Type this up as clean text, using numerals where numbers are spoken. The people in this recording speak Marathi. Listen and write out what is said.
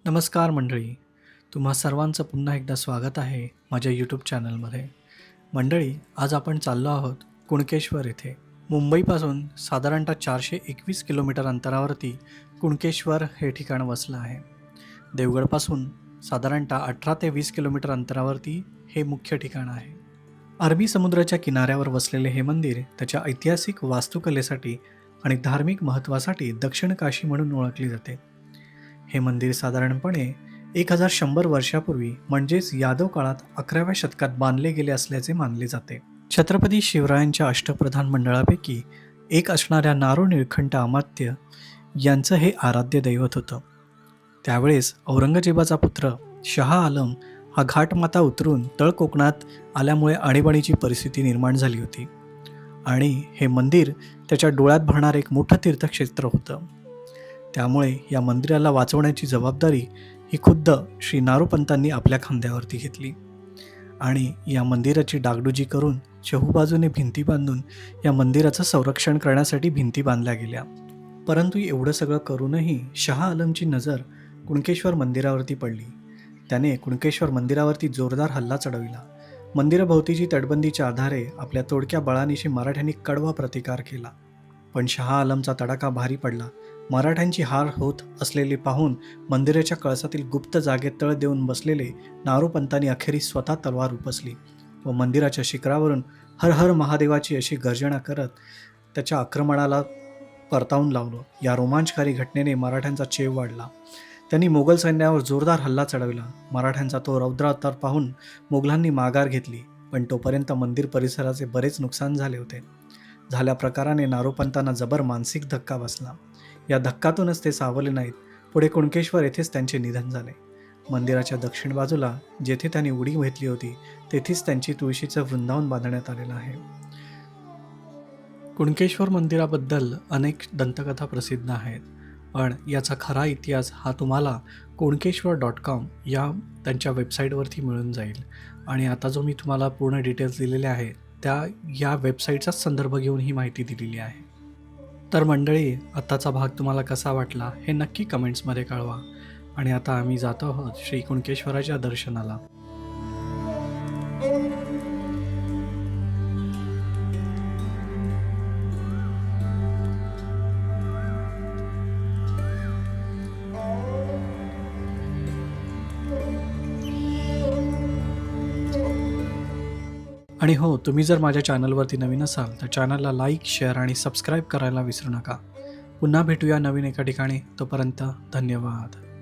नमस्कार मंडळी, तुम्हा सर्वांचं पुन्हा एकदा स्वागत आहे माझ्या यूट्यूब चॅनलमध्ये. मंडळी, आज आपण चाललो आहोत कुणकेश्वर येथे. मुंबईपासून साधारणतः 421 किलोमीटर अंतरावरती कुणकेश्वर हे ठिकाण वसलं आहे. देवगडपासून साधारणतः 18 ते 20 किलोमीटर अंतरावरती हे मुख्य ठिकाण आहे. अरबी समुद्राच्या किनाऱ्यावर वसलेले हे मंदिर त्याच्या ऐतिहासिक वास्तुकलेसाठी आणि धार्मिक महत्त्वासाठी दक्षिण काशी म्हणून ओळखले जाते. हे मंदिर साधारणपणे 1100 वर्षापूर्वी म्हणजेच यादव काळात 11व्या शतकात बांधले गेले असल्याचे मानले जाते. छत्रपती शिवरायांच्या अष्टप्रधान मंडळापैकी एक असणाऱ्या नारो निळकंठ अमात्य यांचं हे आराध्य दैवत होतं. त्यावेळेस औरंगजेबाचा पुत्र शहा आलम हा घाटमाता उतरून तळ कोकणात आल्यामुळे आणीबाणीची परिस्थिती निर्माण झाली होती आणि हे मंदिर त्याच्या डोळ्यात भरणारं एक मोठं तीर्थक्षेत्र होतं. त्यामुळे या मंदिराला वाचवण्याची जबाबदारी ही खुद्द श्री नारोपंतांनी आपल्या खांद्यावरती घेतली आणि या मंदिराची डागडुजी करून चहूबाजूने भिंती बांधून या मंदिराचं संरक्षण करण्यासाठी भिंती बांधल्या गेल्या. परंतु एवढं सगळं करूनही शहा आलमची नजर कुणकेश्वर मंदिरावरती पडली. त्याने कुणकेश्वर मंदिरावरती जोरदार हल्ला चढविला. मंदिराभोवतीची तटबंदीच्या आधारे आपल्या तोडक्या बळानिशी मराठ्यांनी कडवा प्रतिकार केला. पण शहा आलमचा तडाखा भारी पडला. मराठ्यांची हार होत असलेली पाहून मंदिराच्या कळसातील गुप्त जागेत तळ देऊन बसलेले नारोपंतांनी अखेरीस स्वतः तलवार उपसली व मंदिराच्या शिखरावरून हर हर महादेवाची अशी गर्जना करत त्याच्या आक्रमणाला परतावून लावलं. या रोमांचकारी घटनेने मराठ्यांचा चेव वाढला. त्यांनी मोगल सैन्यावर जोरदार हल्ला चढविला. मराठ्यांचा तो रौद्रावतार पाहून मोगलांनी माघार घेतली, पण तोपर्यंत मंदिर परिसराचे बरेच नुकसान झाले होते. झाल्या प्रकाराने नारोपंतांना जबर मानसिक धक्का बसला. या धक्कातूनच ते सावरले नाहीत. पुढे कुणकेश्वर येथेच त्यांचे निधन झाले. मंदिराच्या दक्षिण बाजूला जेथे त्यांनी उडी घेतली होती तेथेच त्यांची तुळशीचं वृंदावन बांधण्यात आलेलं आहे. कुणकेश्वर मंदिराबद्दल अनेक दंतकथा प्रसिद्ध आहेत, पण याचा खरा इतिहास हा तुम्हाला कुणकेश्वर.com या त्यांच्या वेबसाईटवरती मिळून जाईल. आणि आता जो मी तुम्हाला पूर्ण डिटेल्स दिलेले आहेत त्या या वेबसाईटचाच संदर्भ घेऊन ही माहिती दिलेली आहे. तर मंडळी, आत्ताचा भाग तुम्हाला कसा वाटला हे नक्की कमेंट्समध्ये कळवा. आणि आता आम्ही जातो आहोत श्री कुणकेश्वराच्या दर्शनाला. आणि हो, तुम्ही जर माझ्या चॅनलवरती नवीन असाल तर चॅनलला लाईक, शेअर आणि सबस्क्राईब करायला विसरू नका. पुन्हा भेटूया नवीन एका ठिकाणी. तोपर्यंत धन्यवाद.